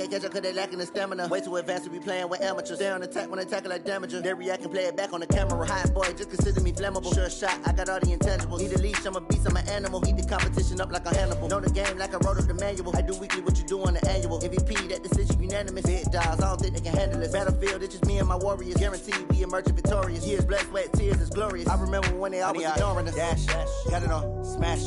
can't catch up cause they lacking the stamina. Way too advanced to be playing with amateurs. Stay on attack when they tackle like damager. They react and play it back on the camera. Hot boy, just consider me flammable. Sure shot, I got all the intangibles. Need a leash, I'm a beast, I'm an animal. Heat the competition up like a Hannibal. Know the game like I wrote up the manual. I do weekly what you do on the annual. MVP, that decision unanimous. Big dogs, I don't think they can handle this. Battlefield, it's just me and my warriors. Guaranteed we emerging victorious. Years, blood, sweat, tears, it's glorious. I remember when they always ignoring us. Dash, got it on, smash,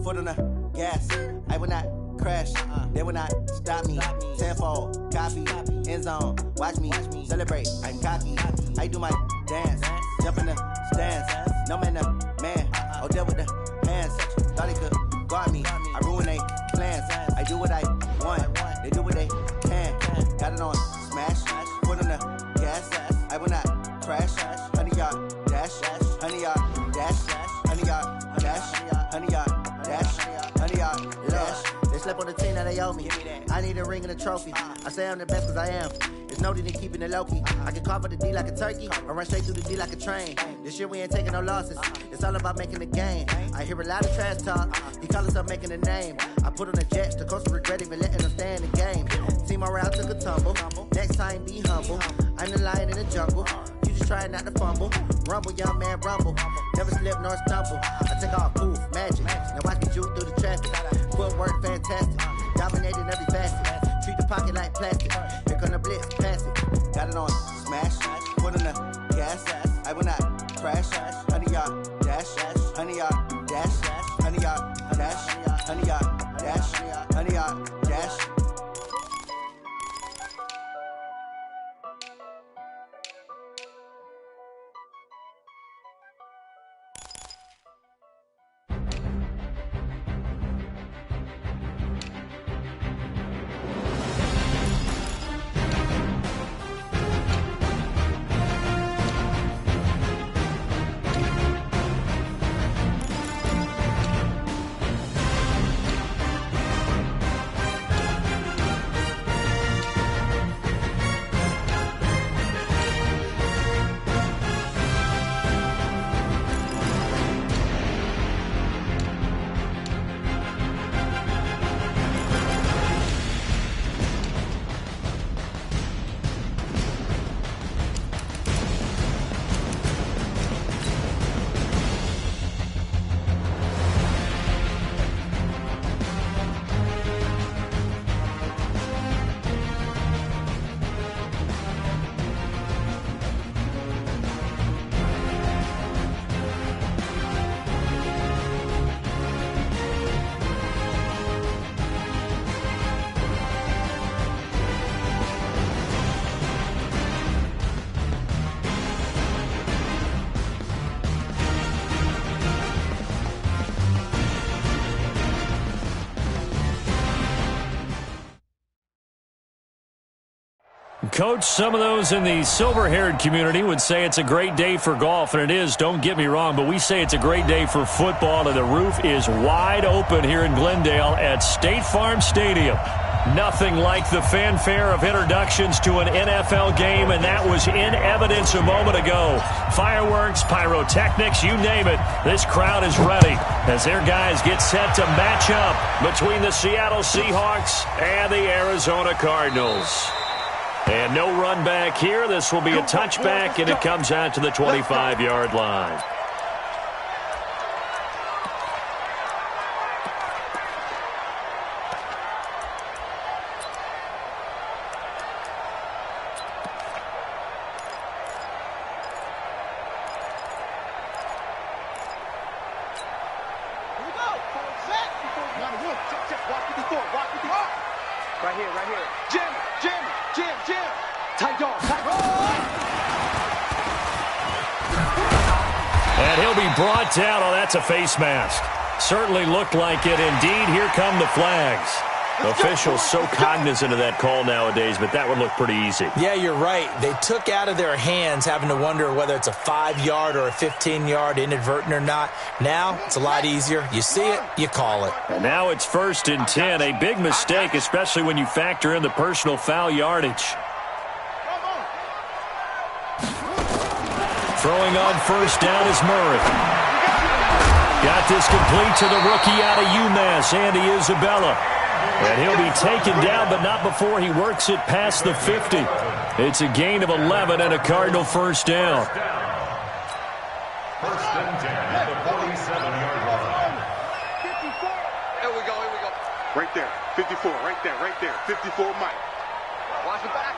foot on the gas. I will not crash, they will not stop me. Tenfold, copy, end zone, watch me celebrate. I'm cocky, I do my dance, jump in the stands. No man, man, oh deal with the hands. Thought he could guard me, I ruin they plans. I do what I want, they do what they can. Got it on, smash, foot on the gas. I will not crash, 100-yard dash, 100-yard dash, 100-yard dash, 100-yard dash, 100-yard dash. They slept on the team, now they owe me. I need a ring and a trophy. I say I'm the best cause I am. There's no need in keeping it low-key. I can carve up the D like a turkey or run straight through the D like a train. This year we ain't taking no losses. It's all about making the game. I hear a lot of trash talk. He call himself making a name. I put on the Jets. The coach will regret even letting them stay in the game. Team around took a tumble. Next time be humble. I'm the lion in the jungle. You just try not to fumble. Rumble, young man, rumble. Never slip nor stumble. I take off, poof, magic. Now watch me juke through the traffic. Footwork fantastic. Dominating every facet. Treat the pocket like plastic. Here come the blitz, pass it. Got it on, smash. Foot on the gas. I will not crash. 100-yard dash. 100-yard dash. 100-yard dash. 100-yard dash. 100-yard dash. Coach, some of those in the silver-haired community would say it's a great day for golf, and it is, don't get me wrong, but we say it's a great day for football, and the roof is wide open here in Glendale at State Farm Stadium. Nothing like the fanfare of introductions to an NFL game, and that was in evidence a moment ago. Fireworks, pyrotechnics, you name it. This crowd is ready as their guys get set to match up between the Seattle Seahawks and the Arizona Cardinals. And no run back here. This will be a touchback, and it comes out to the 25-yard line. And he'll be brought down. Oh, that's a face mask. Certainly looked like it. Indeed, here come the flags. Officials so cognizant of that call nowadays, but that would look pretty easy. Yeah, you're right. They took out of their hands having to wonder whether it's a 5-yard or a 15-yard inadvertent or not. Now, it's a lot easier. You see it, you call it. And now it's 1st and 10. A big mistake, especially when you factor in the personal foul yardage. Throwing on first down is Murray. Got this complete to the rookie out of UMass, Andy Isabella. And he'll be taken down, but not before he works it past the 50. It's a gain of 11 and a Cardinal first down. First and 10 at the 47-yard line. 54. Here we go. Right there. 54. Right there. 54, Mike. Watch the backer.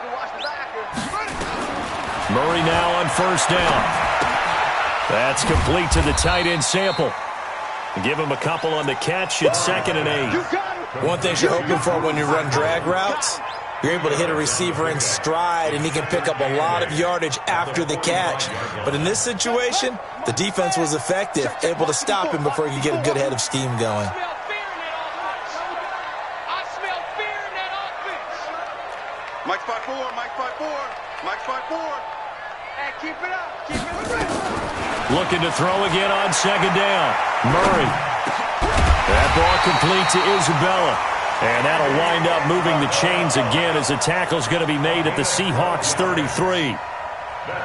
Murray now on first down. That's complete to the tight end Sample. Give him a couple on the catch. It's 2nd and 8. One thing you're hoping for when you run drag routes, you're able to hit a receiver in stride, and he can pick up a lot of yardage after the catch. But in this situation, the defense was effective, able to stop him before he could get a good head of steam going. I smell fear in that offense. Mike 5-4. Hey, keep it up. Looking to throw again on 2nd down. Murray. That ball complete to Isabella. And that'll wind up moving the chains again as the tackle's going to be made at the Seahawks 33.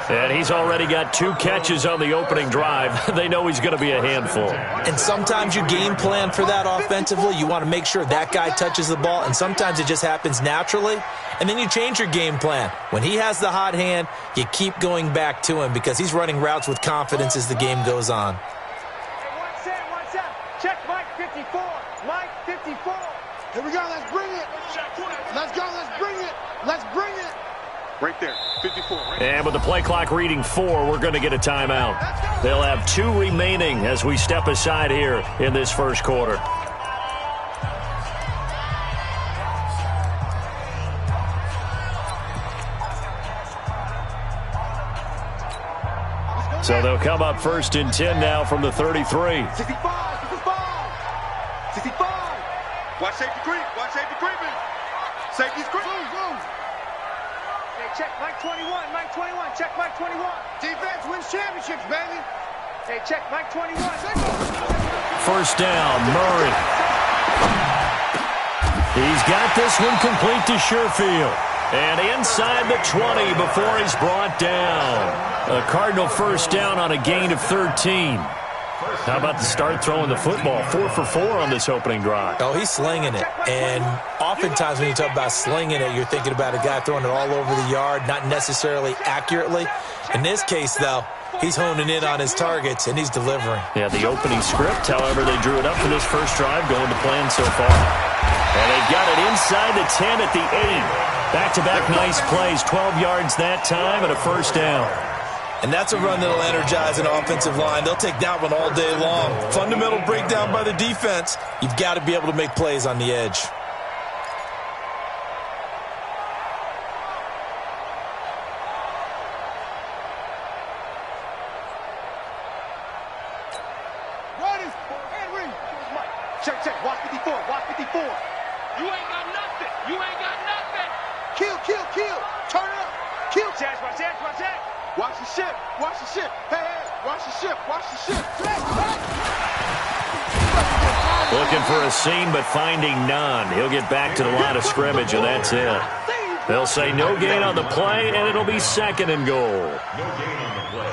And he's already got 2 catches on the opening drive. They know he's going to be a handful. And sometimes you game plan for that offensively. You want to make sure that guy touches the ball, and sometimes it just happens naturally. And then you change your game plan. When he has the hot hand, you keep going back to him because he's running routes with confidence as the game goes on. Hey, one set. Check Mike 54. Mike 54. Here we go. Let's bring it. Let's go. Let's bring it. Right there. 54. And with the play clock reading 4, we're going to get a timeout. They'll have 2 remaining as we step aside here in this first quarter. So they'll come up 1st and 10 now from the 33. 65. Watch safety creeping. Safety's creeping. Hey, check Mike 21. Check Mike 21. Defense wins championships, baby. Hey, check Mike 21. First down, Murray. He's got this one complete to Sherfield. And inside the 20 before he's brought down. A Cardinal first down on a gain of 13. How about the start throwing the football? 4 for 4 on this opening drive. Oh, he's slinging it. And oftentimes when you talk about slinging it, you're thinking about a guy throwing it all over the yard, not necessarily accurately. In this case, though, he's honing in on his targets, and he's delivering. Yeah, the opening script, however, they drew it up for this first drive, going to plan so far. And they've got it inside the 10 at the 8. Back-to-back nice plays, 12 yards that time and a first down. And that's a run that'll energize an offensive line. They'll take that one all day long. Fundamental breakdown by the defense. You've got to be able to make plays on the edge. Check. Watch 54. You ain't got nothing. Kill. Turn it up. Kill. Watch that. Watch the ship. Hey, watch the ship. Looking for a seam, but finding none. He'll get back to the line of scrimmage, and that's it. They'll say no gain on the play, and it'll be 2nd and goal. No gain on the play.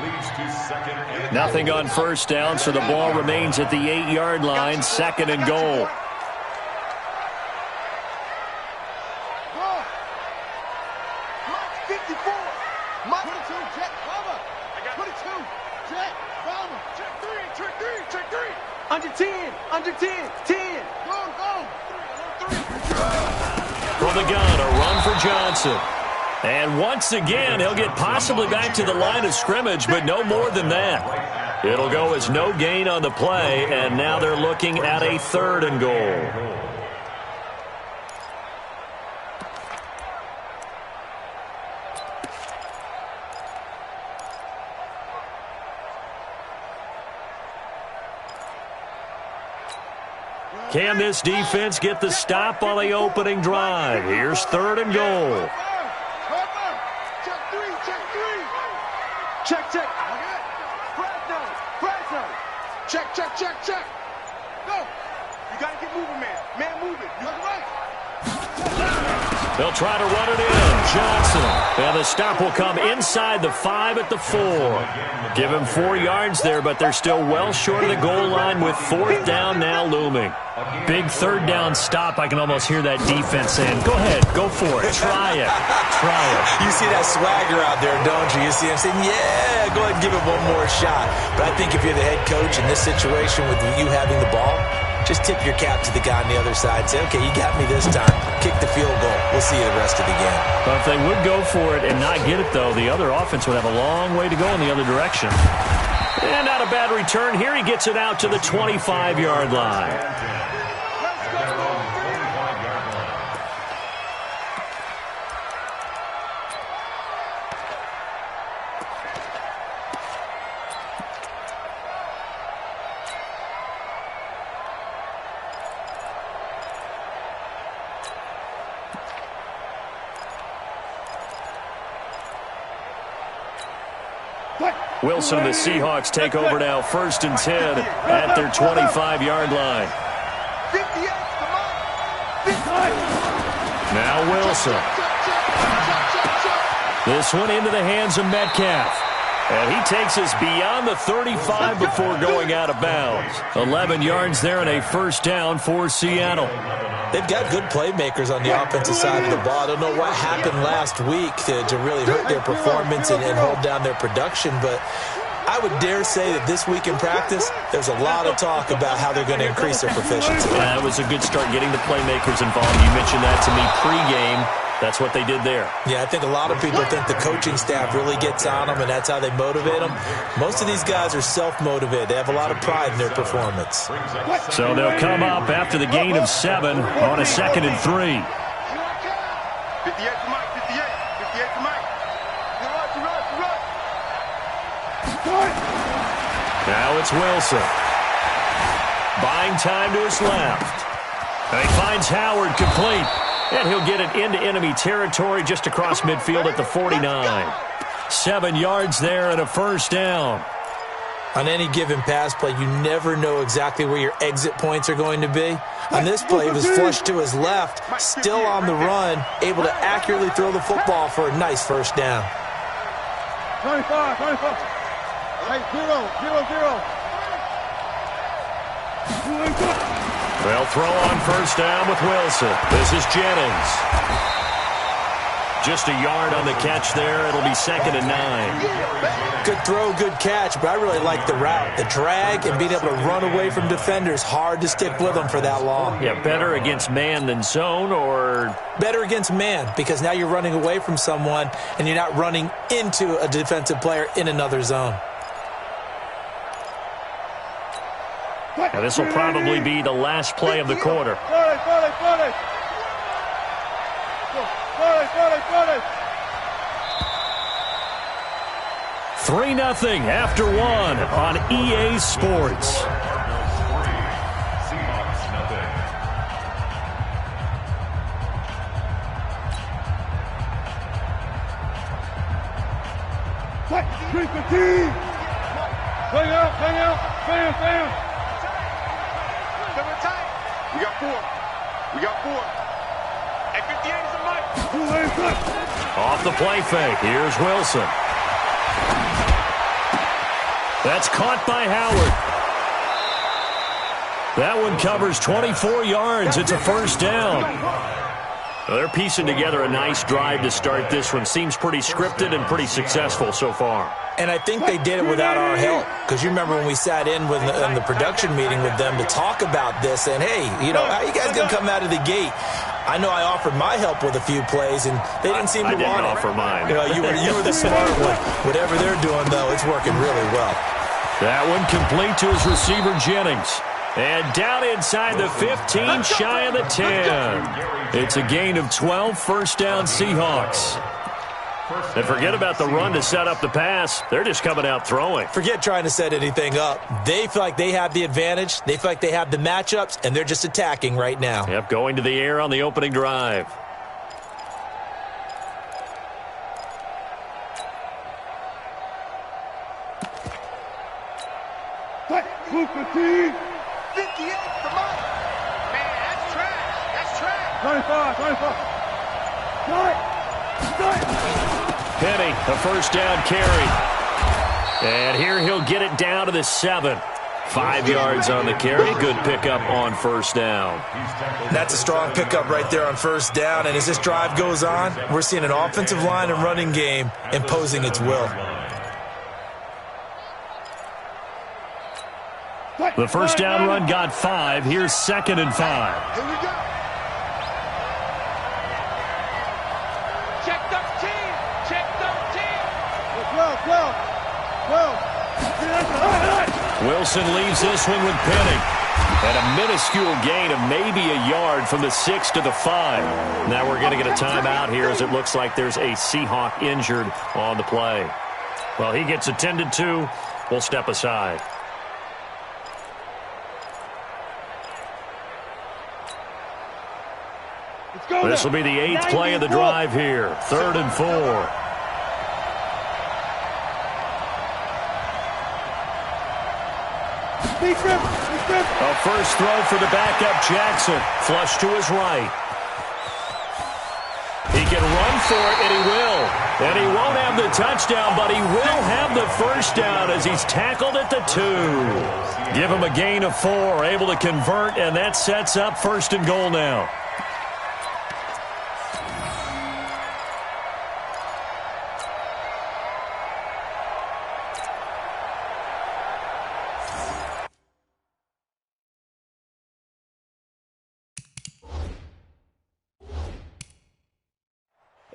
Leads to 2nd and Nothing on first down, so the ball remains at the 8-yard line, 2nd and goal. Under 10. 10. Go. From the gun, a run for Johnson. And once again, he'll get possibly back to the line of scrimmage, but no more than that. It'll go as no gain on the play, and now they're looking at a 3rd and goal. Can this defense get the stop on the opening drive? Here's 3rd and goal. Check. Check. Go. You got to get moving, man. Man, moving. You got right. They'll try to run it in. Johnson. And the stop will come inside the 5 at the 4. Give him 4 yards there, but they're still well short of the goal line with 4th down now looming. Big 3rd down stop. I can almost hear that defense saying, go ahead, go for it. Try it. Try it. You see that swagger out there, don't you? You see him saying, yeah, go ahead and give it one more shot. But I think if you're the head coach in this situation with you having the ball, just tip your cap to the guy on the other side. Say, okay, you got me this time. Kick the field goal. We'll see you the rest of the game. But if they would go for it and not get it, though, the other offense would have a long way to go in the other direction. And not a bad return. Here he gets it out to the 25-yard line. Wilson and the Seahawks take over now, 1st and 10 at their 25-yard line. Now Wilson. This one into the hands of Metcalf. And he takes us beyond the 35 before going out of bounds. 11 yards there and a 1st down for Seattle. They've got good playmakers on the offensive side of the ball. I don't know what happened last week to really hurt their performance and hold down their production, but I would dare say that this week in practice, there's a lot of talk about how they're going to increase their proficiency. Yeah, it was a good start getting the playmakers involved. You mentioned that to me pregame. That's what they did there. Yeah, I think a lot of people think the coaching staff really gets on them, and that's how they motivate them. Most of these guys are self-motivated. They have a lot of pride in their performance. So they'll come up after the gain of 7 on a 2nd and 3. 58 to Mike, 58 to Mike. Now it's Wilson. Buying time to his left. And he finds Howard complete. And he'll get it into enemy territory just across midfield at the 49. 7 yards there and a 1st down. On any given pass play, you never know exactly where your exit points are going to be. On this play, he was flushed to his left, still on the run, able to accurately throw the football for a nice 1st down. 25. Hey, 0. They'll throw on 1st down with Wilson. This is Jennings. Just a yard on the catch there. It'll be 2nd and 9. Good throw, good catch, but I really like the route. The drag and being able to run away from defenders, hard to stick with them for that long. Yeah, better against man than zone, or? Better against man, because now you're running away from someone and you're not running into a defensive player in another zone. Now this will probably be the last play of the quarter. 3-0 after 1 on EA Sports. Hang out. We got 4. At 58 is a Mike. Off the play fake. Here's Wilson. That's caught by Howard. That one covers 24 yards. It's a 1st down. Well, they're piecing together a nice drive to start this one. Seems pretty scripted and pretty successful so far. And I think they did it without our help. Because you remember when we sat in the production meeting with them to talk about this. And, hey, how you guys going to come out of the gate? I know I offered my help with a few plays, and they didn't seem to want it. I didn't offer mine. You were the smart one. Whatever they're doing, though, it's working really well. That one complete to his receiver, Jennings. And down inside the 15, shy of the 10. It's a gain of 12, 1st down Seahawks. And forget about the run to set up the pass. They're just coming out throwing. Forget trying to set anything up. They feel like they have the advantage. They feel like they have the matchups, and they're just attacking right now. Yep, going to the air on the opening drive. Hey, 58, come on. Man, that's trash. 25. Penny, a first down carry. And here he'll get it down to the 7. 5 yards on the carry. Good pickup on first down. That's a strong pickup right there on first down. And as this drive goes on, we're seeing an offensive line and running game imposing its will. The first down run got 5. Here's 2nd and 5. Here we go. Check 13. Check 13. 12. Wilson leaves this one with Penny. And a minuscule gain of maybe a yard from the 6 to the 5. Now we're going to get a timeout here as it looks like there's a Seahawk injured on the play. Well, he gets attended to. We'll step aside. This will be the 8th play of the drive here. 3rd and 4. A first throw for the backup Jackson. Flush to his right. He can run for it, and he will. And he won't have the touchdown, but he will have the first down as he's tackled at the 2. Give him a gain of 4, able to convert, and that sets up 1st and goal now.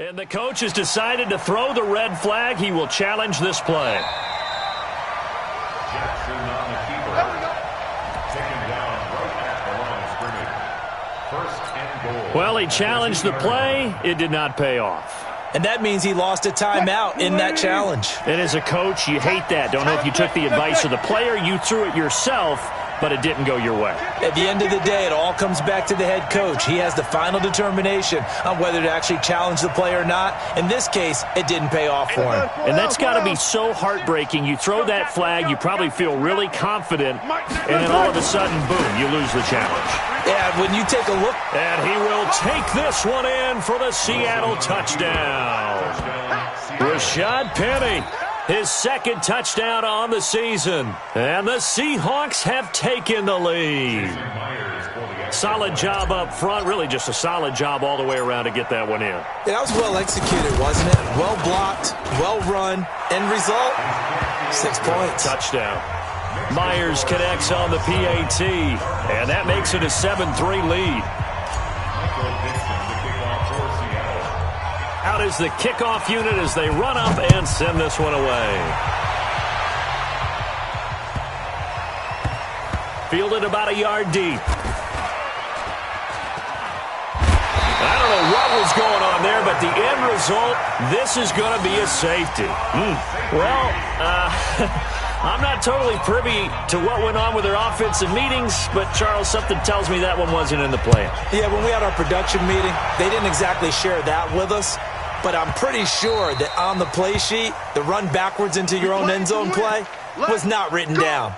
And the coach has decided to throw the red flag. He will challenge this play. Jackson on the keeper. Taken down right at the line of scrimmage. 1st and goal. Well, he challenged the play. It did not pay off. And that means he lost a timeout in that challenge. And as a coach, you hate that. Don't know if you took the advice of the player. You threw it yourself, but it didn't go your way. At the end of the day, it all comes back to the head coach. He has the final determination on whether to actually challenge the play or not. In this case, it didn't pay off for him. And that's got to be so heartbreaking. You throw that flag, you probably feel really confident, and then all of a sudden, boom, you lose the challenge. Yeah, when you take a look. And he will take this one in for the Seattle touchdown. Rashad Penny, his 2nd touchdown on the season. And the Seahawks have taken the lead. Solid job up front. Really just a solid job all the way around to get that one in. Yeah, that was well executed, wasn't it? Well blocked, well run. End result, 6 points. Touchdown. Myers connects on the PAT. And that makes it a 7-3 lead. Out is the kickoff unit as they run up and send this one away. Fielded about a yard deep. I don't know what was going on there, but the end result, this is going to be a safety. Well, I'm not totally privy to what went on with their offensive meetings, but, Charles, something tells me that one wasn't in the plan. Yeah, when we had our production meeting, they didn't exactly share that with us, but I'm pretty sure that on the play sheet, the run backwards into your own end zone play was not written down.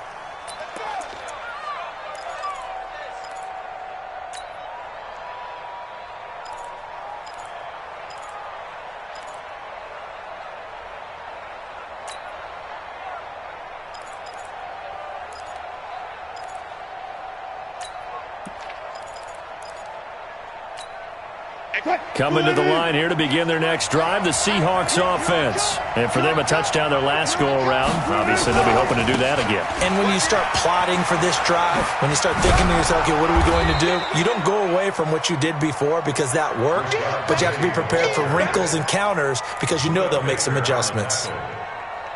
Coming to the line here to begin their next drive, the Seahawks offense. And for them, a touchdown their last go-around. Obviously, they'll be hoping to do that again. And when you start plotting for this drive, when you start thinking to yourself, okay, what are we going to do? You don't go away from what you did before because that worked, but you have to be prepared for wrinkles and counters because you know they'll make some adjustments.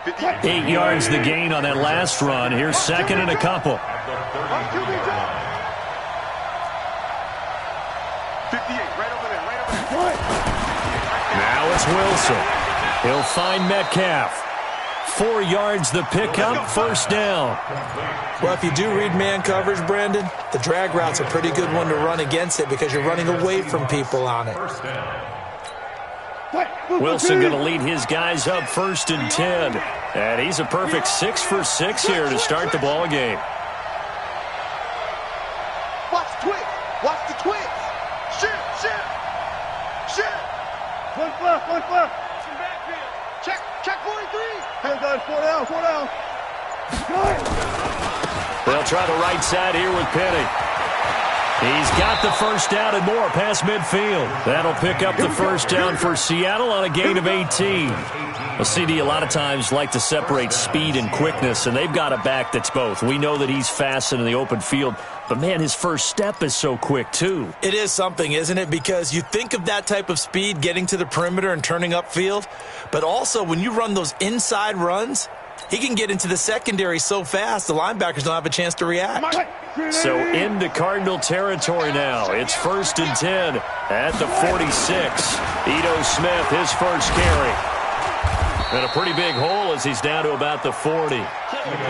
8 yards the gain on that last run. Here's 2nd and a couple. 58, right over there. Now it's Wilson. He'll find Metcalf. 4 yards the pickup, first down. Well, if you do read man coverage, Brandon, the drag route's a pretty good one to run against it because you're running away from people on it. Wilson going to lead his guys up 1st and 10. And he's a perfect 6 for 6 here to start the ball game. Watch the twitch. Watch the twitch. Shoot. 4 down. They'll try the right side here with Penny. He's got the first down and more past midfield. That'll pick up the first down for Seattle on a gain of 18. Well, CD a lot of times like to separate speed and quickness, and they've got a back that's both. We know that he's fast in the open field, but, man, his first step is so quick, too. It is something, isn't it? Because you think of that type of speed getting to the perimeter and turning upfield, but also when you run those inside runs, he can get into the secondary so fast the linebackers don't have a chance to react. So into Cardinal territory now. It's 1st and 10 at the 46. Ito Smith, his first carry. And a pretty big hole as he's down to about the 40.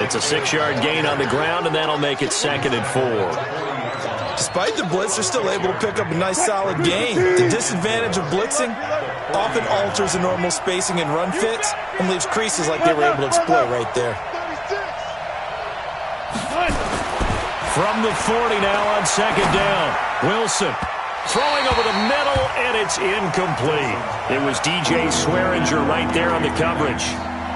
It's a 6-yard gain on the ground, and that'll make it 2nd and 4. Despite the blitz, they're still able to pick up a nice solid gain. The disadvantage of blitzing often alters the normal spacing and run fits and leaves creases like they were able to exploit right there. From the 40 now on 2nd down. Wilson throwing over the middle, and it's incomplete. It was DJ Swearinger right there on the coverage.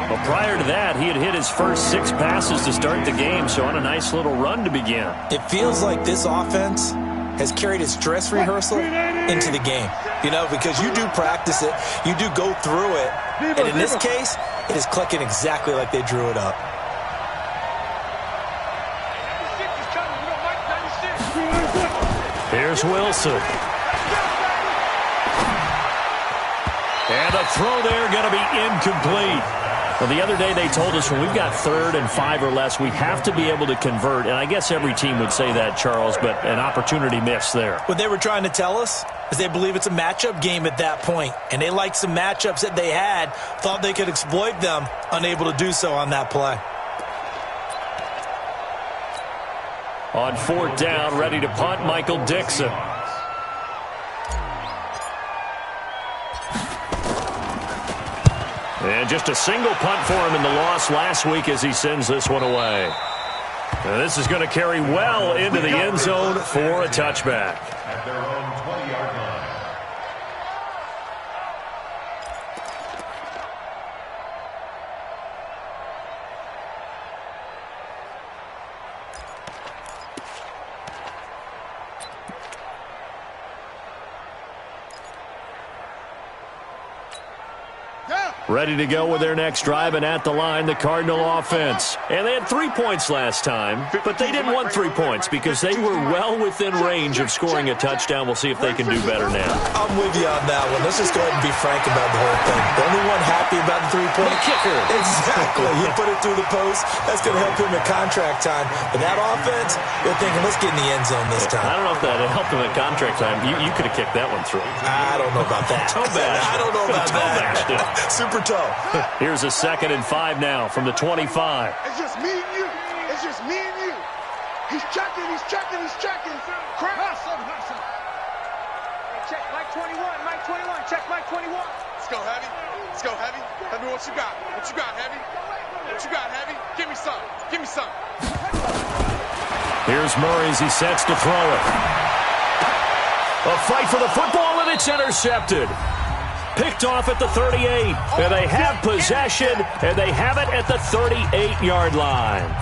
Well, prior to that, he had hit his first 6 passes to start the game, so on a nice little run to begin. It feels like this offense has carried its dress rehearsal into the game. You know, because you do practice it, you do go through it, and in this case, it is clicking exactly like they drew it up. Here's Wilson. And the throw there going to be incomplete. Well, the other day they told us when we've got 3rd and 5 or less, we have to be able to convert. And I guess every team would say that, Charles, but an opportunity missed there. What they were trying to tell us is they believe it's a matchup game at that point. And they liked some matchups that they had, thought they could exploit them, unable to do so on that play. On 4th down, ready to punt, Michael Dixon. And just a single punt for him in the loss last week as he sends this one away. And this is going to carry well into the end zone for a touchback. At their own 20-yard line. Ready to go with their next drive, and at the line, the Cardinal offense. And they had 3 points last time, but they didn't want 3 points because they were well within range of scoring a touchdown. We'll see if they can do better now. I'm with you on that one. Let's just go ahead and be frank about the whole thing. The only one happy about the 3-point kicker. Exactly. He put it through the post. That's going to help him at contract time. But that offense, they're thinking, let's get in the end zone this time. I don't know if that helped him at contract time. You could have kicked that one through. I don't know about that. I don't know about that. Super toe. Here's a 2nd and 5 now from the 25. It's just me and you. It's just me and you. He's checking. Cross. Check Mike 21. Check Mike 21. Let's go, Heavy. Tell me what you got. Heavy? Give me some. Here's Murray as he sets to throw it. A fight for the football, and it's intercepted. Picked off at the 38, and they have possession, and they have it at the 38-yard line.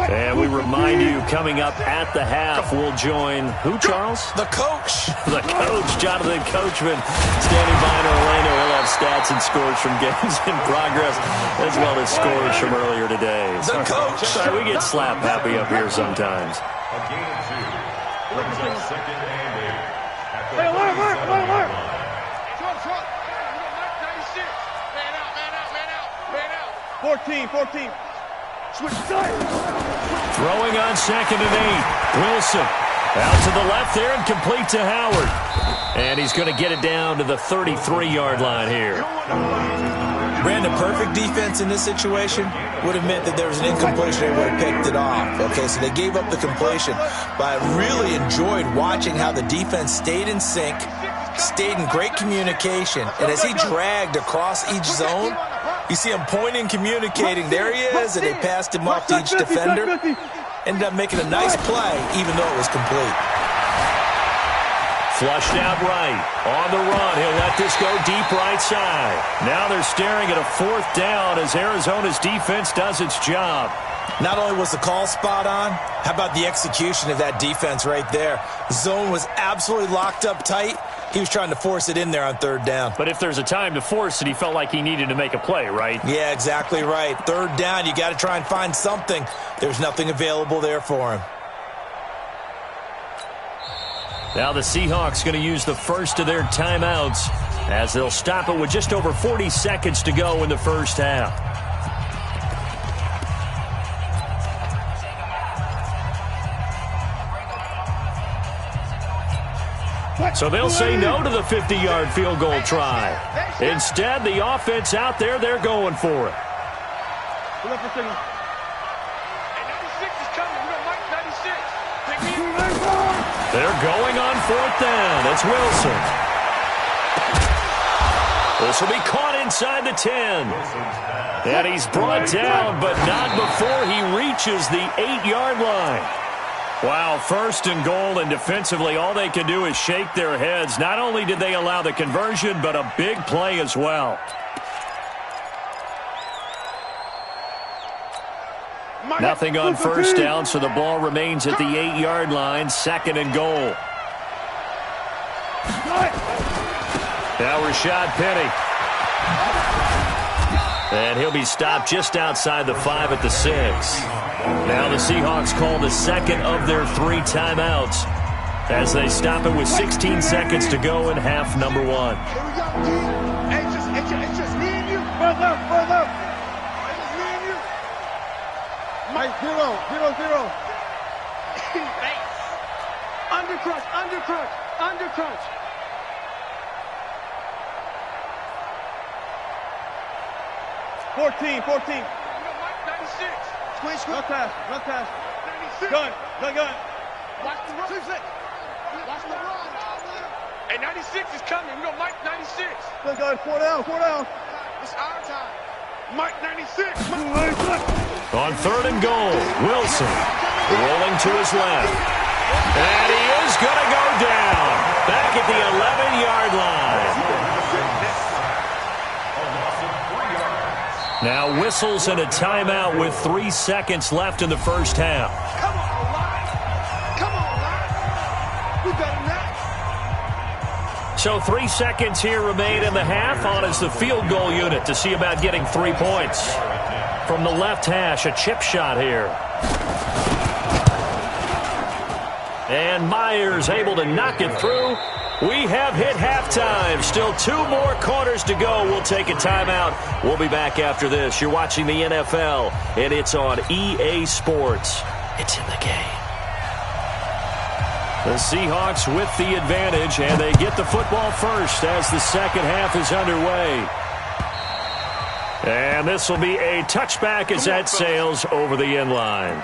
And we remind you, coming up at the half, we'll join who, Charles? The coach. The coach, Jonathan Coachman, standing by in Orlando. He'll have stats and scores from games in progress, as well as scores from earlier today. The coach. We get slap happy up here sometimes. A gain of 2. Brings up 2nd and 8. At the Hey, alert. 37-yard line. Front. 96. Man out. 14. Switch sides. Throwing on 2nd and 8. Wilson out to the left there and complete to Howard. And he's going to get it down to the 33-yard line here. Brandon, perfect defense in this situation would have meant that there was an incompletion. They would have picked it off. Okay, so they gave up the completion. But I really enjoyed watching how the defense stayed in sync, stayed in great communication. And as he dragged across each zone, you see him pointing, communicating. There he is, and they passed him off to each defender. ended up making a nice play, even though it was complete. Flushed out right. On the run, he'll let this go deep right side. Now they're staring at a 4th down as Arizona's defense does its job. Not only was the call spot on, how about the execution of that defense right there? Zone was absolutely locked up tight. He was trying to force it in there on 3rd down. But if there's a time to force it, he felt like he needed to make a play, right? Yeah, exactly right. 3rd down, you got to try and find something. There's nothing available there for him. Now the Seahawks going to use the first of their timeouts as they'll stop it with just over 40 seconds to go in the first half. So they'll say no to the 50-yard field goal try. Instead, the offense out there, they're going for it. They're going on 4th down. It's Wilson. This will be caught inside the 10. And he's brought down, but not before he reaches the 8-yard line. Wow, 1st and goal, and defensively all they can do is shake their heads. Not only did they allow the conversion, but a big play as well. Nothing on 1st down, so the ball remains at the 8-yard line, 2nd and goal. Now Rashad Penny. And he'll be stopped just outside the 5 at the 6. Now the Seahawks call the 2nd of their 3 timeouts as they stop it with 16 seconds to go in half number 1. Here we go, G. It's just me and you. Further. It's just me and you. Mike, 0. Base. Undercrunch. 14. 96. Twitch. Run pass. 96. Gun. Watch the run. Watch the run. Hey, 96 is coming. We got Mike 96. Good gun. 4 down. It's our time. Mike 96. On 3rd and goal, Wilson rolling to his left. And he is going to go down. Back at the 11-yard line. Now whistles and a timeout with 3 seconds left in the first half. Come on, Line. We better not. So 3 seconds here remain in the half. On is the field goal unit to see about getting 3 points. From the left hash, a chip shot here. And Myers able to knock it through. We have hit halftime. Still 2 more quarters to go. We'll take a timeout. We'll be back after this. You're watching the NFL, and it's on EA Sports. It's in the game. The Seahawks with the advantage, and they get the football first as the second half is underway. And this will be a touchback as that sails over the end line.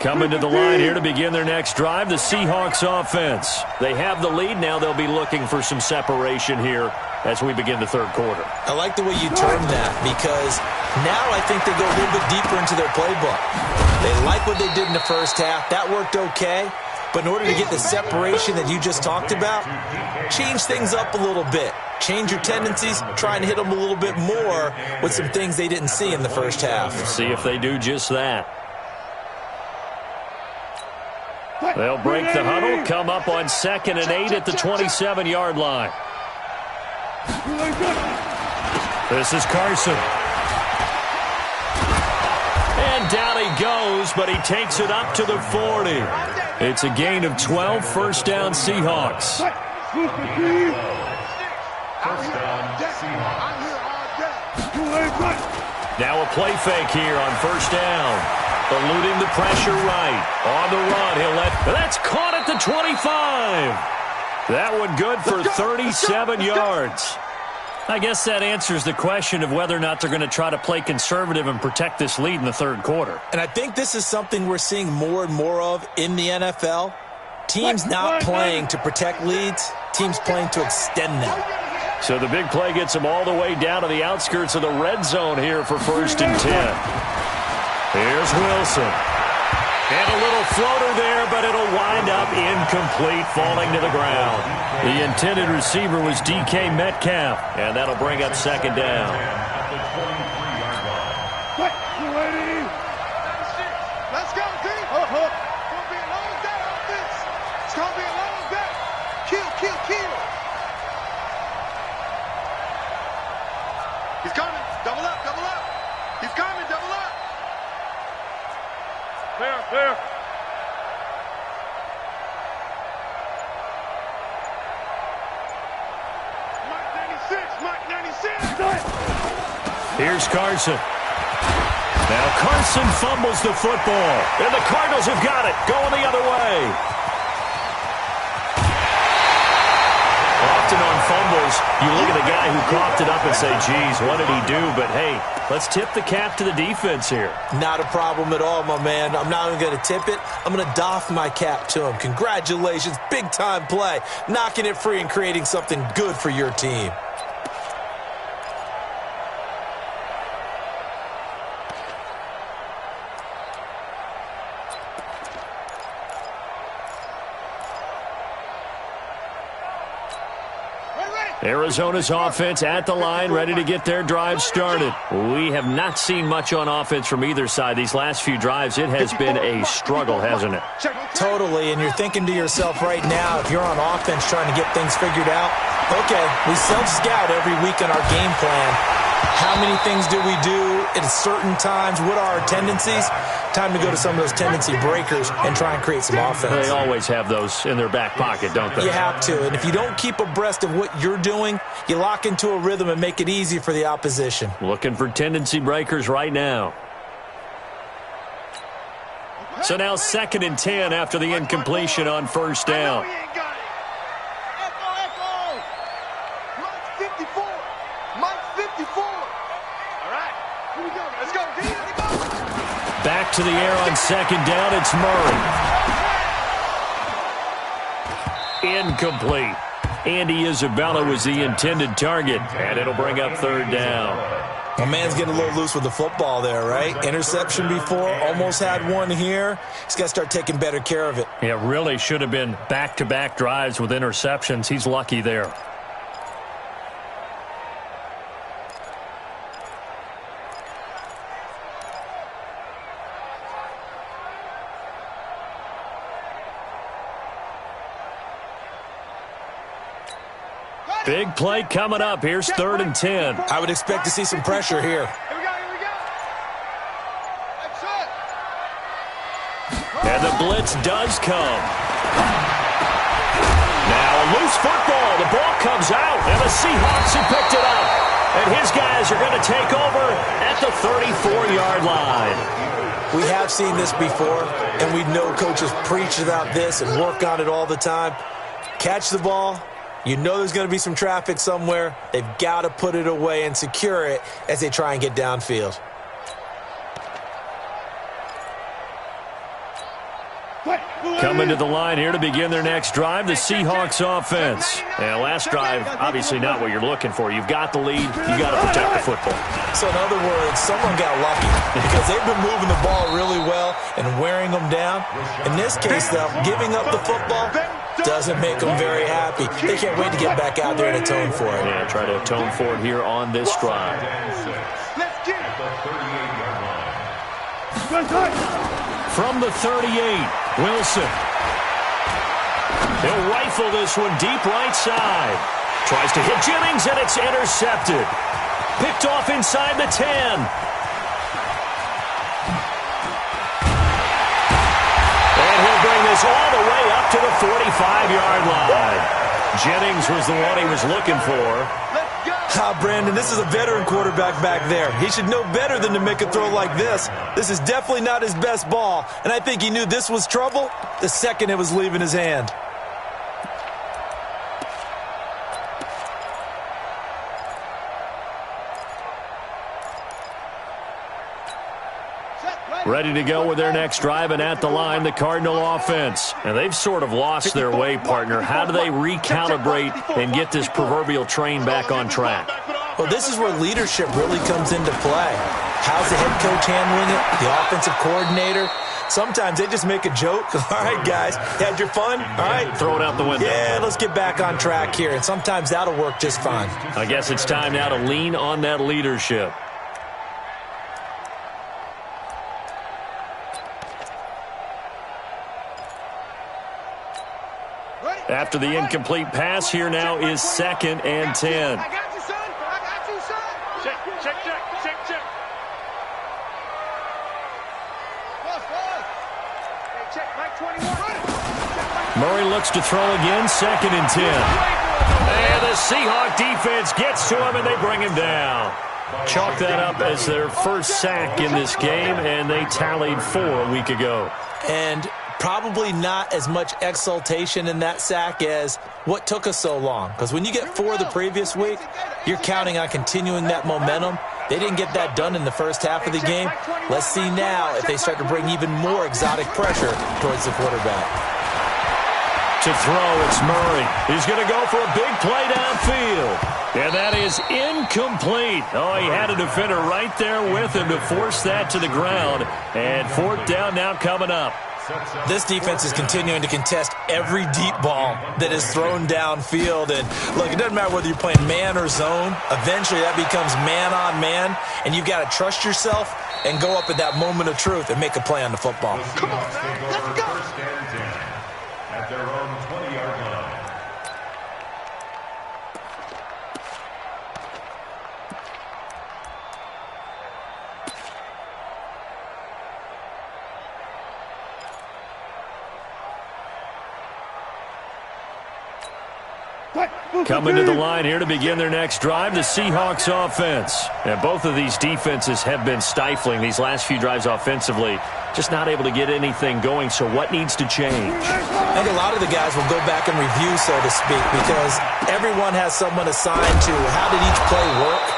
Coming to the line here to begin their next drive, the Seahawks offense. They have the lead. Now they'll be looking for some separation here as we begin the third quarter. I like the way you term that because now I think they go a little bit deeper into their playbook. They like what they did in the first half. That worked okay. But in order to get the separation that you just talked about, change things up a little bit. Change your tendencies, try and hit them a little bit more with some things they didn't see in the first half. See if they do just that. They'll break the huddle, come up on 2nd and 8 at the 27-yard line. This is Carson. And down he goes, but he takes it up to the 40. It's a gain of 12, first down Seahawks. Now a play fake here on first down. Eluding the pressure right. On the run, that's caught at the 25. That one good for 37 yards. I guess that answers the question of whether or not they're going to try to play conservative and protect this lead in the third quarter. And I think this is something we're seeing more and more of in the NFL. Teams not playing to protect leads, teams playing to extend them. So the big play gets them all the way down to the outskirts of the red zone here for 1st and 10. Here's Wilson. And a little floater there, but it'll wind up incomplete, falling to the ground. The intended receiver was DK Metcalf, and that'll bring up 2nd down. Let's go, team. It's going to be a long day on this. It's going to be a long day. Kill, kill, kill. He's coming. Double up, double up. He's coming, double up. Clear. Mike 96. Here's Carson. Now Carson fumbles the football, and the Cardinals have got it, going the other way. Often on fumbles, you look at the guy who coughed it up and say, geez, what did he do? But, hey, let's tip the cap to the defense here. Not a problem at all, my man. I'm not even going to tip it. I'm going to doff my cap to him. Congratulations, big-time play. Knocking it free and creating something good for your team. Arizona's offense at the line, ready to get their drive started. We have not seen much on offense from either side. These last few drives, it has been a struggle, hasn't it? Totally, and you're thinking to yourself right now, if you're on offense trying to get things figured out, okay, we self-scout every week in our game plan. How many things do we do at certain times? What are our tendencies? Time to go to some of those tendency breakers and try and create some offense. They always have those in their back pocket, don't they? You have to, and if you don't keep abreast of what you're doing, you lock into a rhythm and make it easy for the opposition. Looking for tendency breakers right now. So now 2nd and 10 after the incompletion on 1st down. Back to the air on 2nd down, it's Murray. Incomplete. Andy Isabella was the intended target, and it'll bring up 3rd down. My man's getting a little loose with the football there, right? Interception before, almost had one here. He's got to start taking better care of it. Yeah, really should have been back-to-back drives with interceptions. He's lucky there. Big play coming up. Here's 3rd and 10. I would expect to see some pressure here. Here we go. That's it. And the blitz does come. Now a loose football. The ball comes out, and the Seahawks have picked it up. And his guys are going to take over at the 34-yard line. We have seen this before, and we know coaches preach about this and work on it all the time. Catch the ball. You know there's going to be some traffic somewhere. They've got to put it away and secure it as they try and get downfield. Coming to the line here to begin their next drive, the Seahawks offense. And last drive, obviously not what you're looking for. You've got the lead. You got to protect the football. So in other words, someone got lucky because they've been moving the ball really well and wearing them down. In this case, though, giving up the football doesn't make them very happy. They can't wait to get back out there and atone for it. Yeah, try to atone for it here on this drive. Let's get it. From the 38, Wilson. He'll rifle this one deep right side. Tries to hit Jennings, and it's intercepted. Picked off inside the 10. And he'll bring this all the way up to the 45-yard line. Jennings was the one he was looking for. Brandon, this is a veteran quarterback back there. He should know better than to make a throw like this. This is definitely not his best ball, and I think he knew this was trouble the second it was leaving his hand. Ready to go with their next drive, and at the line, the Cardinal offense. And they've sort of lost their way, partner. How do they recalibrate and get this proverbial train back on track? Well, this is where leadership really comes into play. How's the head coach handling it? The offensive coordinator? Sometimes they just make a joke. All right, guys, had your fun? All right. Throw it out the window. Yeah, let's get back on track here. And sometimes that'll work just fine. I guess it's time now to lean on that leadership. After the incomplete pass, here now is 2nd and 10. I got you, son. I got you, son. Check. Hey, check, Mike 21. Murray looks to throw again, 2nd and 10. And the Seahawk defense gets to him, and they bring him down. Chalk that up as their first sack in this game, and they tallied 4 a week ago. And probably not as much exultation in that sack as what took us so long. Because when you get 4 the previous week, you're counting on continuing that momentum. They didn't get that done in the first half of the game. Let's see now if they start to bring even more exotic pressure towards the quarterback. To throw, it's Murray. He's going to go for a big play downfield. And that is incomplete. Oh, he had a defender right there with him to force that to the ground. And 4th down now coming up. This defense is continuing to contest every deep ball that is thrown downfield. And, look, it doesn't matter whether you're playing man or zone. Eventually that becomes man-on-man, and you've got to trust yourself and go up at that moment of truth and make a play on the football. Come on, man. Let's go. First and 10 at their own 20-yard line. Coming to the line here to begin their next drive, the Seahawks offense. And both of these defenses have been stifling these last few drives offensively. Just not able to get anything going, so what needs to change? I think a lot of the guys will go back and review, so to speak, because everyone has someone assigned to how did each play work.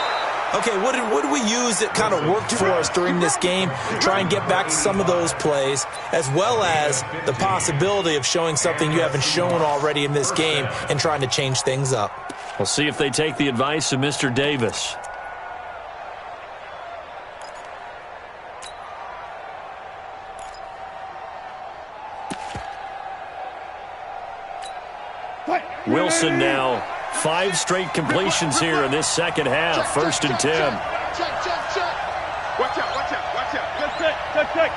Okay, what did we use that kind of worked for us during this game? Try and get back to some of those plays, as well as the possibility of showing something you haven't shown already in this game and trying to change things up. We'll see if they take the advice of Mr. Davis. Wilson now. 5 straight completions here in this second half. 1st and 10. Check. Watch out. Check.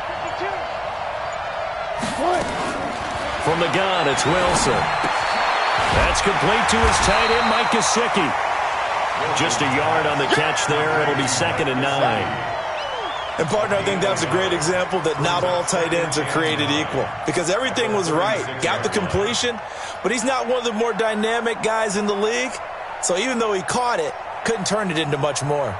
From the gun, it's Wilson. That's complete to his tight end, Mike Gesicki. Just a yard on the catch there. It'll be 2nd and 9. And, partner, I think that's a great example that not all tight ends are created equal, because everything was right. Got the completion, but he's not one of the more dynamic guys in the league. So even though he caught it, couldn't turn it into much more.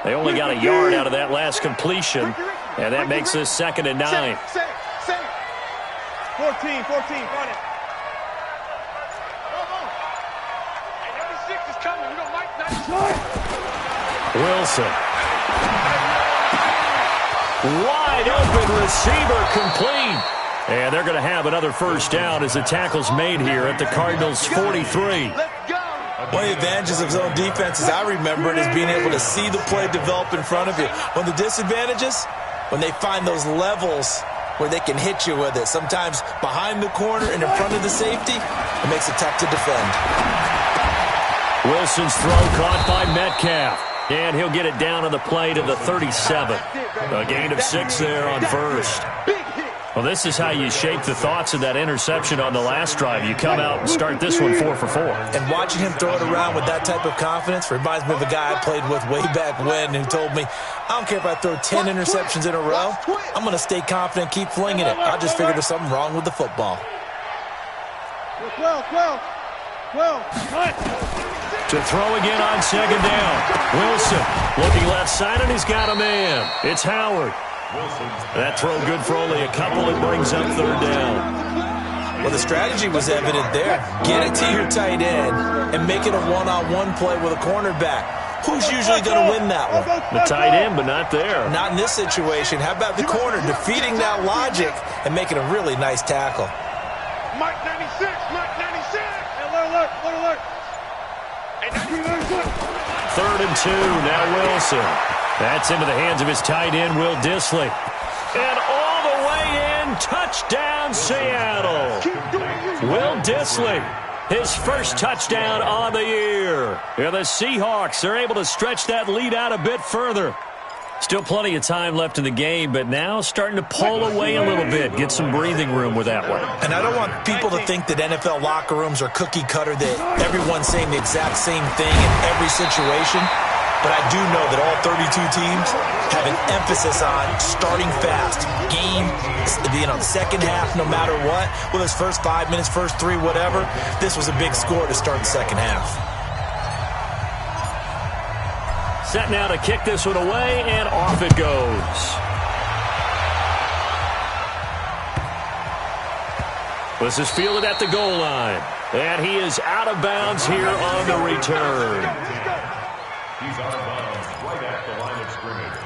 They only got a yard out of that last completion, and that makes this 2nd and 9. 14, run it. Wilson. Wide open receiver, complete. And they're going to have another 1st down as the tackle's made here at the Cardinals' 43. One of the advantages of zone defenses, I remember it, is being able to see the play develop in front of you. One of the disadvantages, when they find those levels where they can hit you with it, sometimes behind the corner and in front of the safety, it makes it tough to defend. Wilson's throw caught by Metcalf. And he'll get it down on the play to the 37. A gain of 6 there on 1st. Well, this is how you shape the thoughts of that interception on the last drive. You come out and start this one 4 for 4. And watching him throw it around with that type of confidence reminds me of a guy I played with way back when who told me, I don't care if I throw 10 interceptions in a row. I'm going to stay confident, keep flinging it. I just figured there's something wrong with the football. 12. To throw again on 2nd down. Wilson looking left side, and he's got a man. It's Howard. That throw good for only a couple. It brings up 3rd down. Well, the strategy was evident there. Get it to your tight end and make it a one-on-one play with a cornerback. Who's usually going to win that one? The tight end, but not there. Not in this situation. How about the corner defeating that logic and making a really nice tackle? Mike 96, Mike 96. Alert. 3rd and 2, now Wilson. That's into the hands of his tight end, Will Dissly. And all the way in, touchdown Seattle. Will Dissly, his first touchdown on the year. And the Seahawks are able to stretch that lead out a bit further. Still plenty of time left in the game, but now starting to pull away a little bit. Get some breathing room with that one. And I don't want people to think that NFL locker rooms are cookie cutter, that everyone's saying the exact same thing in every situation. But I do know that all 32 teams have an emphasis on starting fast. Game, second half, no matter what. Whether it's first 5 minutes, first 3, whatever. This was a big score to start the second half. Set now to kick this one away, and off it goes. This is fielded at the goal line. And he is out of bounds here on the return. He's out of bounds right at the line of scrimmage.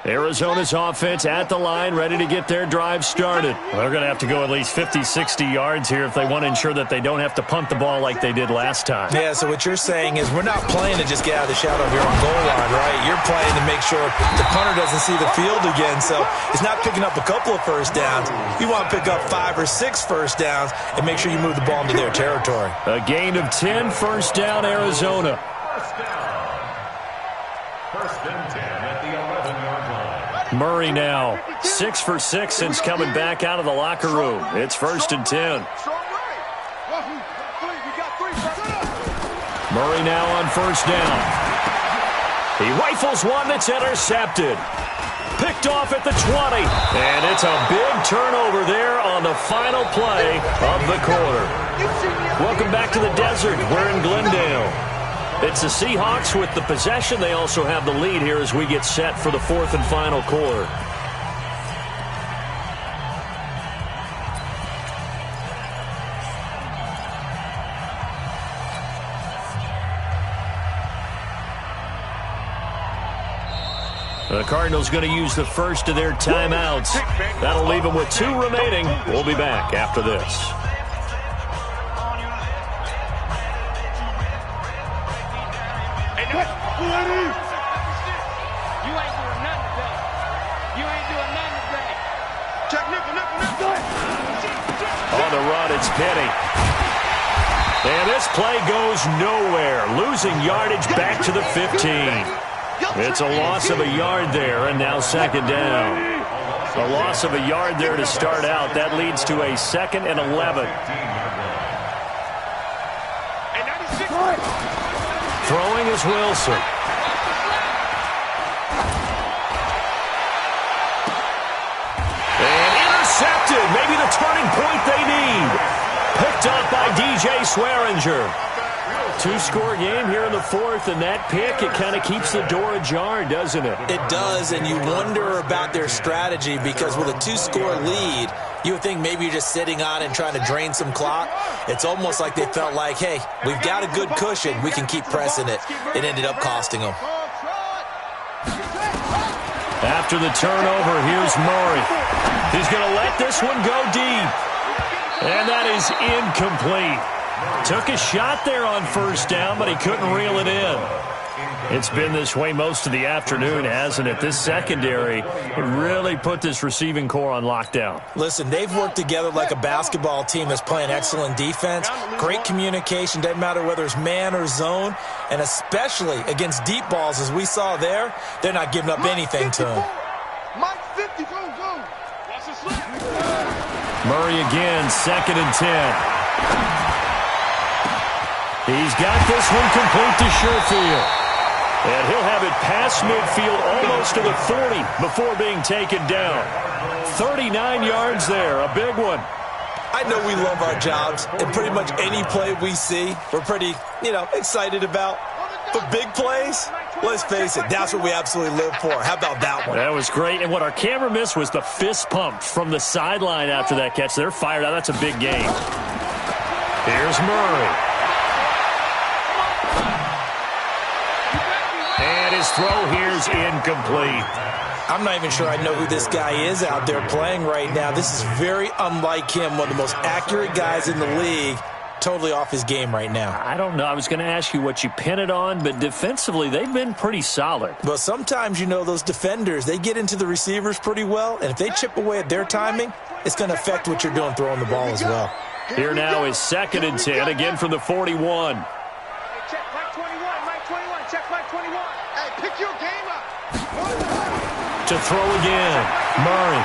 Arizona's offense at the line, ready to get their drive started. They're going to have to go at least 50, 60 yards here if they want to ensure that they don't have to punt the ball like they did last time. Yeah, so what you're saying is we're not playing to just get out of the shadow here on goal line, right? You're playing to make sure the punter doesn't see the field again. So it's not picking up a couple of first downs. You want to pick up 5 or 6 first downs and make sure you move the ball into their territory. A gain of 10, first down, Arizona. First and 10 at the 11-yard line. Murray now 6 for 6 since coming back out of the locker room. It's first and 10. Murray now on first down. He rifles one that's intercepted. Picked off at the 20. And it's a big turnover there on the final play of the quarter. Welcome back to the desert. We're in Glendale. It's the Seahawks with the possession. They also have the lead here as we get set for the 4th and final quarter. The Cardinals going to use the first of their timeouts. That'll leave them with 2 remaining. We'll be back after this. On the run, it's Penny. And this play goes nowhere. Losing yardage back to the 15. It's a loss of a yard there, and now second down. A loss of a yard there to start out. That leads to a 2nd and 11. Throwing is Wilson. And intercepted. Maybe the turning point they need. Picked up by DJ Swearinger. 2-score game here in the 4th, and that pick, it kind of keeps the door ajar, doesn't it? It does, and you wonder about their strategy because with a 2-score lead, you would think maybe you're just sitting on and trying to drain some clock. It's almost like they felt like, hey, we've got a good cushion. We can keep pressing it. It ended up costing them. After the turnover, here's Murray. He's going to let this one go deep. And that is incomplete. Took a shot there on first down, but he couldn't reel it in. It's been this way most of the afternoon, hasn't it? This secondary really put this receiving core on lockdown. Listen, they've worked together like a basketball team that's playing excellent defense. Great communication, doesn't matter whether it's man or zone. And especially against deep balls, as we saw there, they're not giving up anything to them. Murray again, 2nd and 10. He's got this one complete to Sherfield. And he'll have it past midfield almost to the 40 before being taken down. 39 yards there, a big one. I know we love our jobs, and pretty much any play we see, we're pretty, excited about. But big plays, let's face it, that's what we absolutely live for. How about that one? That was great. And what our camera missed was the fist pump from the sideline after that catch. They're fired out. That's a big game. Here's Murray. And his throw here's incomplete. I'm not even sure I know who this guy is out there playing right now. This is very unlike him, one of the most accurate guys in the league. Totally off his game right now. I don't know. I was going to ask you what you pin it on, but defensively, they've been pretty solid. But sometimes, those defenders, they get into the receivers pretty well, and if they chip away at their timing, it's going to affect what you're doing throwing the ball as well. Here now is 2nd and 10, again from the 41. Hey, check Mike 21, Mike 21, check Mike 21. Hey, pick your game up. To throw again, Murray.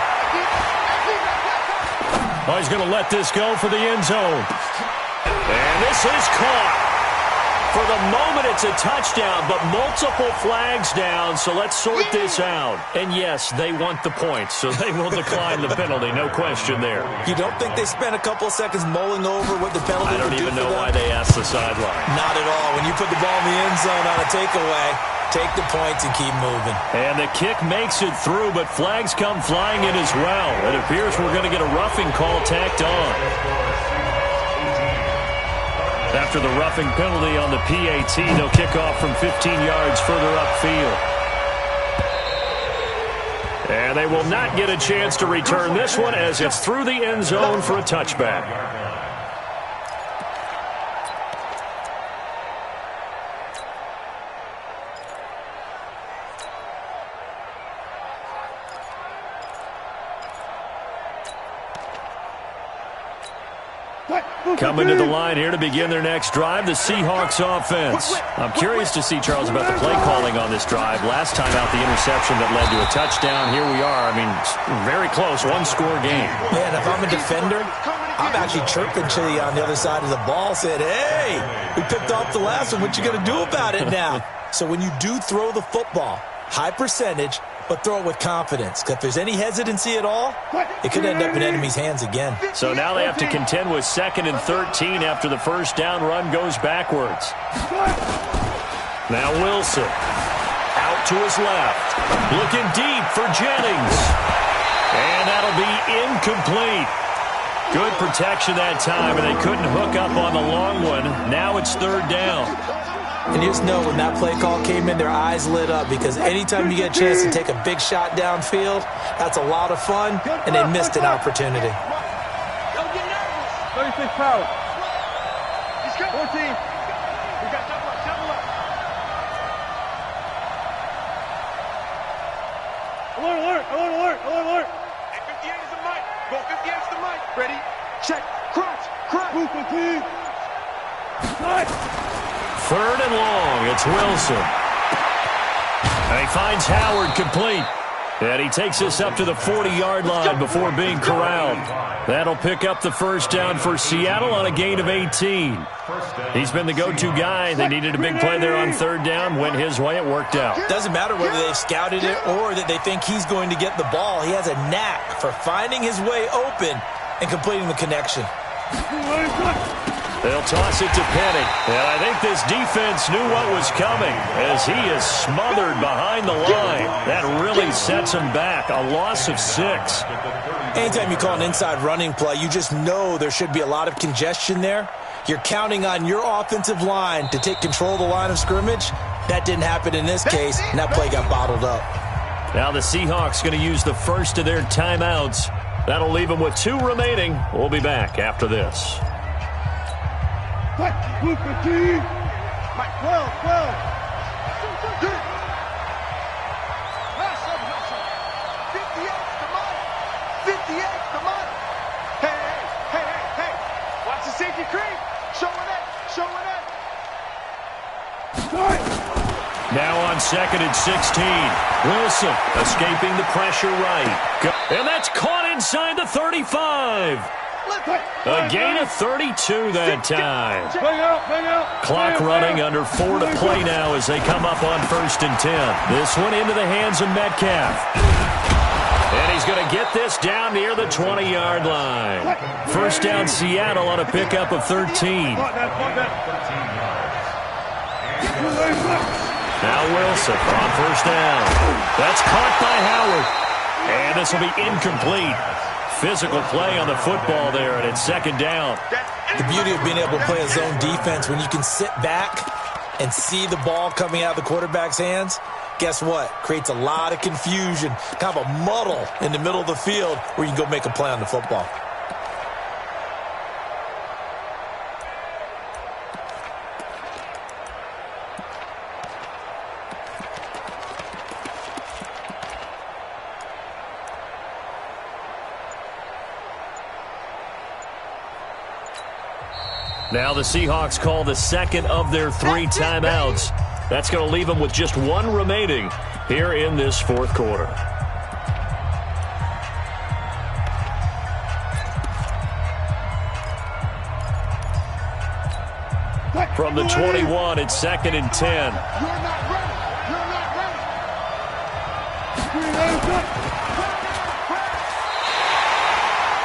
Oh, he's going to let this go for the end zone. And this is caught. For the moment, it's a touchdown, but multiple flags down, so let's sort this out. And yes, they want the points, so they will decline the penalty, no question there. You don't think they spent a couple of seconds mulling over what the penalty would do for them? I don't even know why they asked the sideline. Not at all. When you put the ball in the end zone on a takeaway, take the points and keep moving. And the kick makes it through, but flags come flying in as well. It appears we're going to get a roughing call tacked on. After the roughing penalty on the PAT, they'll kick off from 15 yards further upfield. And they will not get a chance to return this one as it's through the end zone for a touchback. Coming to the line here to begin their next drive, the Seahawks offense. I'm curious to see, Charles, about the play calling on this drive. Last time out, the interception that led to a touchdown. Here we are. I mean, very close, one-score game. Man, if I'm a defender, I'm actually chirping to you on the other side of the ball, saying, hey, we picked off the last one. What you going to do about it now? So when you do throw the football, high percentage, but throw it with confidence. Because if there's any hesitancy at all, it could end up in enemy's hands again. So now they have to contend with 2nd and 13 after the first down run goes backwards. Now Wilson. Out to his left. Looking deep for Jennings. And that'll be incomplete. Good protection that time, and they couldn't hook up on the long one. Now it's 3rd down. And you just know when that play call came in, their eyes lit up because anytime you get a chance to take a big shot downfield, that's a lot of fun, and they missed an opportunity. Don't get nervous. 36 power. He's got 14. We got double up, double up. Alert, alert, alert, alert, alert, alert. And 58 is the mic. Go 58 is the mic. Ready? Check. Crunch. Crunch. Move 15. Nice. 3rd and long, it's Wilson. And he finds Howard complete. And he takes us up to the 40-yard line before being corralled. That'll pick up the first down for Seattle on a gain of 18. He's been the go-to guy. They needed a big play there on 3rd down. Went his way, it worked out. Doesn't matter whether they've scouted it or that they think he's going to get the ball. He has a knack for finding his way open and completing the connection. They'll toss it to Penny. And I think this defense knew what was coming as he is smothered behind the line. That really sets him back. A loss of 6. Anytime you call an inside running play, you just know there should be a lot of congestion there. You're counting on your offensive line to take control of the line of scrimmage. That didn't happen in this case, and that play got bottled up. Now the Seahawks going to use the first of their timeouts. That'll leave them with 2 remaining. We'll be back after this. Move 15. Mike, 12, 12. 58's the money. 58's the money. Hey, hey, hey, hey, hey. Watch the safety creep. Showing it, showing it. Now on 2nd and 16. Wilson escaping the pressure right. And that's caught inside the 35. A gain of 32 that time. Clock running, under 4 to play now as they come up on 1st and 10. This one into the hands of Metcalf. And he's going to get this down near the 20-yard line. First down, Seattle on a pickup of 13. Now Wilson on first down. That's caught by Howard. And this will be incomplete. Physical play on the football there, and it's second down. The beauty of being able to play a zone defense, when you can sit back and see the ball coming out of the quarterback's hands, guess what? Creates a lot of confusion, kind of a muddle in the middle of the field where you can go make a play on the football. Now the Seahawks call the second of their 3 timeouts. That's going to leave them with just 1 remaining here in this fourth quarter. From the 21, it's 2nd and 10. You're not ready. You're not ready.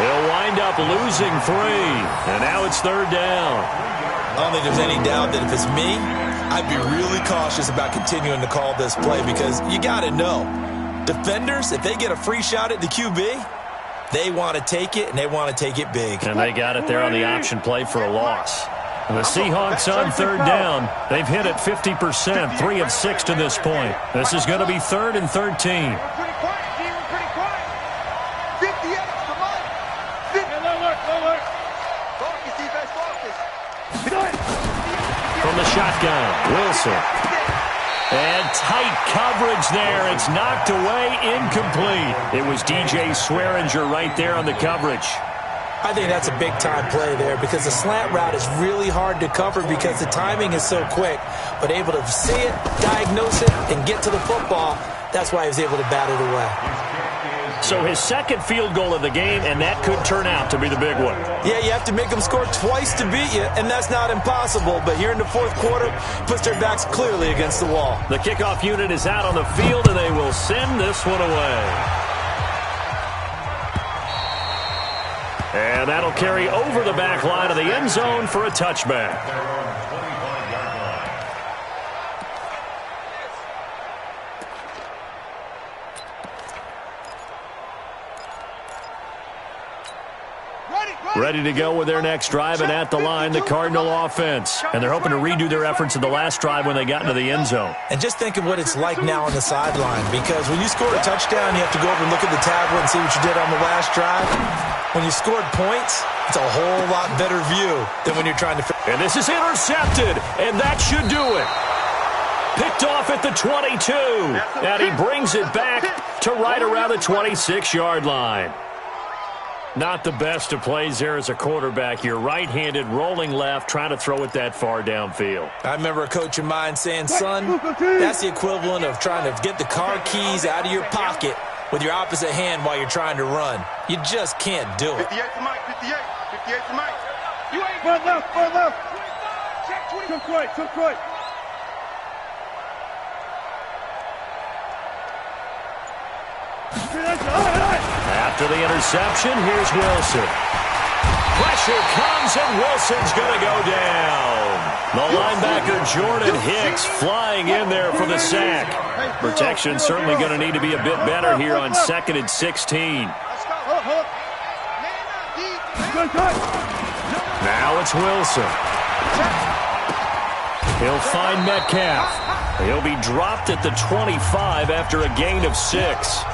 They'll wind up losing 3, and now it's 3rd down. I don't think there's any doubt that if it's me, I'd be really cautious about continuing to call this play because you got to know, defenders, if they get a free shot at the QB, they want to take it, and they want to take it big. And they got it there on the option play for a loss. And the Seahawks on 3rd down. They've hit it 50%, 3 of 6 to this point. This is going to be 3rd and 13. From the shotgun, Wilson. And tight coverage there. It's knocked away, incomplete. It was DJ Swearinger right there on the coverage. I think that's a big-time play there because the slant route is really hard to cover because the timing is so quick. But able to see it, diagnose it, and get to the football, that's why he was able to bat it away. So his second field goal of the game, and that could turn out to be the big one. Yeah, you have to make them score twice to beat you, and that's not impossible. But here in the fourth quarter, puts their backs clearly against the wall. The kickoff unit is out on the field, and they will send this one away. And that'll carry over the back line of the end zone for a touchback. Ready to go with their next drive, and at the line, the Cardinal offense. And they're hoping to redo their efforts in the last drive when they got into the end zone. And just think of what it's like now on the sideline, because when you score a touchdown, you have to go over and look at the tablet and see what you did on the last drive. When you scored points, it's a whole lot better view than when you're trying to... And this is intercepted, and that should do it. Picked off at the 22, and he brings it back to right around the 26-yard line. Not the best of plays there as a quarterback. You're right-handed, rolling left, trying to throw it that far downfield. I remember a coach of mine saying, son, that's the equivalent of trying to get the car keys out of your pocket with your opposite hand while you're trying to run. You just can't do it. 58 to Mike, 58. 58 to Mike. You ain't run left, run left. Took right, took right. After the interception, here's Wilson. Pressure comes, and Wilson's going to go down. The linebacker, Jordan Hicks, flying in there for the sack. Protection certainly going to need to be a bit better here on 2nd and 16. Now it's Wilson. He'll find Metcalf. He'll be dropped at the 25 after a gain of 6.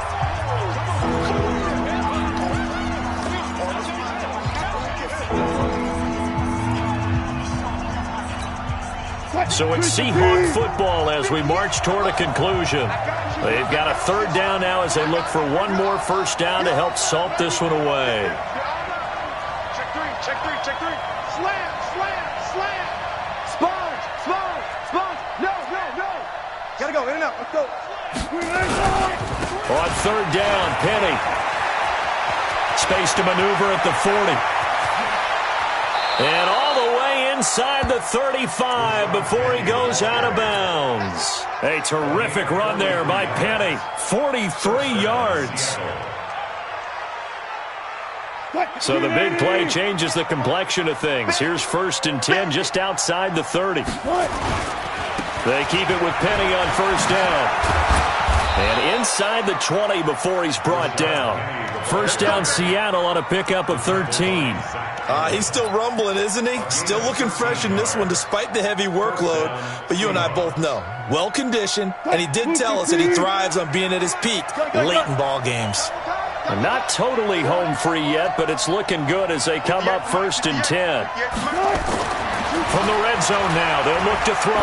So it's Seahawk football as we march toward a conclusion. They've got a 3rd down now as they look for one more first down to help salt this one away. Check three, check three, check three. Slam, slam, slam. Sponge, sponge, sponge. No, no, no. Gotta go, in and out, let's go. On 3rd down, Penny. Space to maneuver at the 40. And all the way inside the 35 before he goes out of bounds. A terrific run there by Penny. 43 yards. So the big play changes the complexion of things. Here's 1st and 10 just outside the 30. They keep it with Penny on 1st down. And inside the 20 before he's brought down. 1st down Seattle on a pickup of 13. He's still rumbling, isn't he? Still looking fresh in this one despite the heavy workload. But you and I both know, well-conditioned, and he did tell us that he thrives on being at his peak late in ball games. Not totally home free yet, but it's looking good as they come up 1st and 10. From the red zone now, they'll look to throw.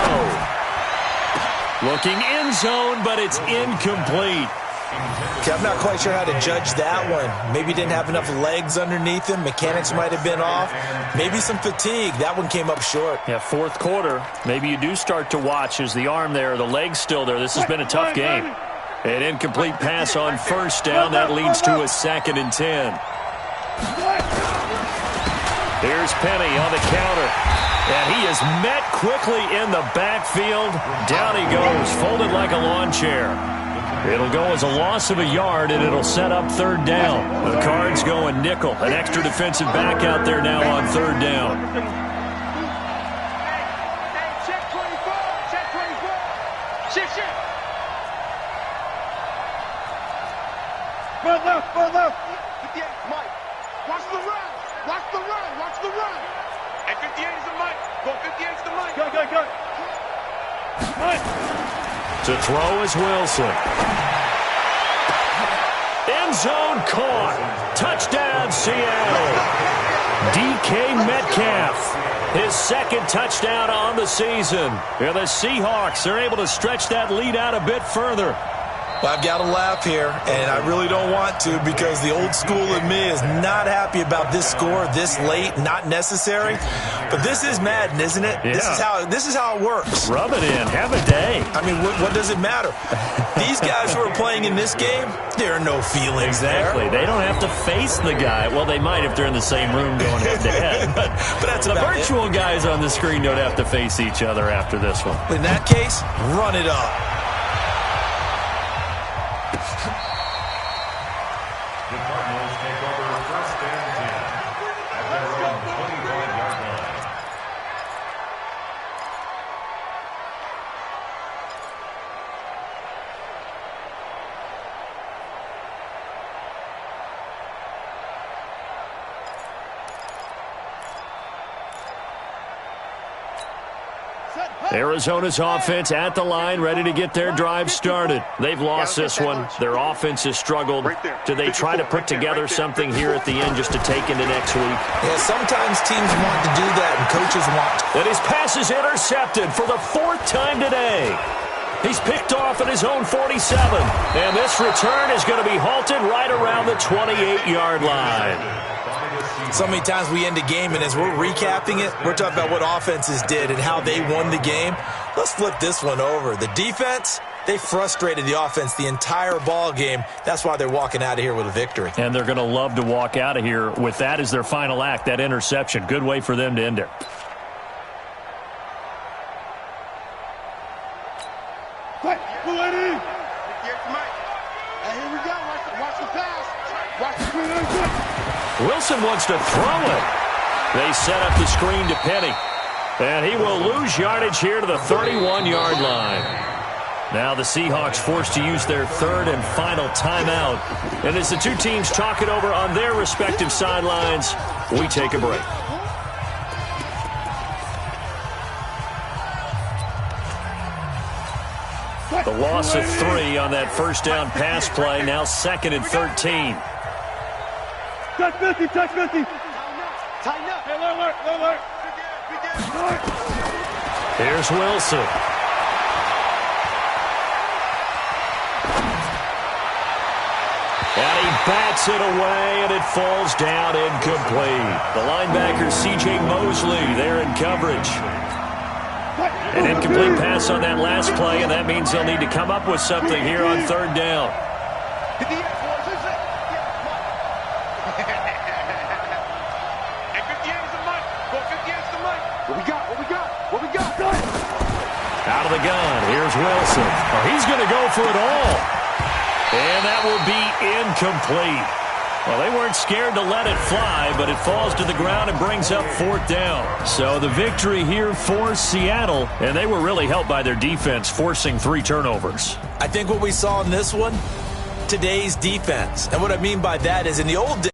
Looking end zone, but it's incomplete. Okay, I'm not quite sure how to judge that one. Maybe didn't have enough legs underneath him. Mechanics might have been off. Maybe some fatigue. That one came up short. Yeah, 4th quarter. Maybe you do start to watch as the arm there, the leg's still there. This has been a tough game. An incomplete pass on 1st down. That leads to a 2nd and 10. Here's Penny on the counter. And he is met quickly in the backfield. Down he goes, folded like a lawn chair. It'll go as a loss of a yard, and it'll set up 3rd down. The Cards going nickel. An extra defensive back out there now on 3rd down. Check 24. Check 24. Shift. Run left. 58, Mike. Watch the run. Watch the run. And 58 is the Mike. Go 58 is the Mike. Go. Mike. To throw is Wilson. End zone caught. Touchdown, Seattle. DK Metcalf. His 2nd touchdown on the season. And the Seahawks are able to stretch that lead out a bit further. Well, I've got to laugh here, and I really don't want to because the old school in me is not happy about this score this late, not necessary. But this is Madden, isn't it? Yeah. This is how it works. Rub it in. Have a day. I mean, what does it matter? These guys who are playing in this game, there are no feelings Exactly. there. They don't have to face the guy. Well, they might if they're in the same room going head-to-head. But that's the about virtual guys on the screen don't have to face each other after this one. In that case, run it up. The Cardinals take over 1st and 10 at their own 25-yard line. Arizona's offense at the line, ready to get their drive started. They've lost this one. Their offense has struggled. Do they try to put together something here at the end just to take into next week? Yeah, sometimes teams want to do that, and coaches want to. And his pass is intercepted for the 4th time today. He's picked off at his own 47. And this return is going to be halted right around the 28-yard line. So many times we end a game, and as we're recapping it, we're talking about what offenses did and how they won the game. Let's flip this one over. The defense, they frustrated the offense the entire ball game. That's why they're walking out of here with a victory. And they're going to love to walk out of here with that as their final act, that interception. Good way for them to end it. Quick, Mulaney. Here we go. Watch the pass. Watch the screen. Wilson wants to throw it. They set up the screen to Penny. And he will lose yardage here to the 31-yard line. Now the Seahawks forced to use their 3rd and final timeout. And as the two teams talk it over on their respective sidelines, we take a break. The loss of 3 on that 1st down pass play. Now 2nd and 13. Touch 50. Tighten up. Hey, alert. Here's Wilson. And he bats it away, and it falls down incomplete. The linebacker, C.J. Mosley, there in coverage. An incomplete pass on that last play, and that means they'll need to come up with something here on 3rd down. Out of the gun, here's Wilson. Oh, he's going to go for it all. And that will be incomplete. Well, they weren't scared to let it fly, but it falls to the ground and brings up 4th down. So the victory here for Seattle, and they were really helped by their defense, forcing 3 turnovers. I think what we saw in this one, today's defense. And what I mean by that is in the old days,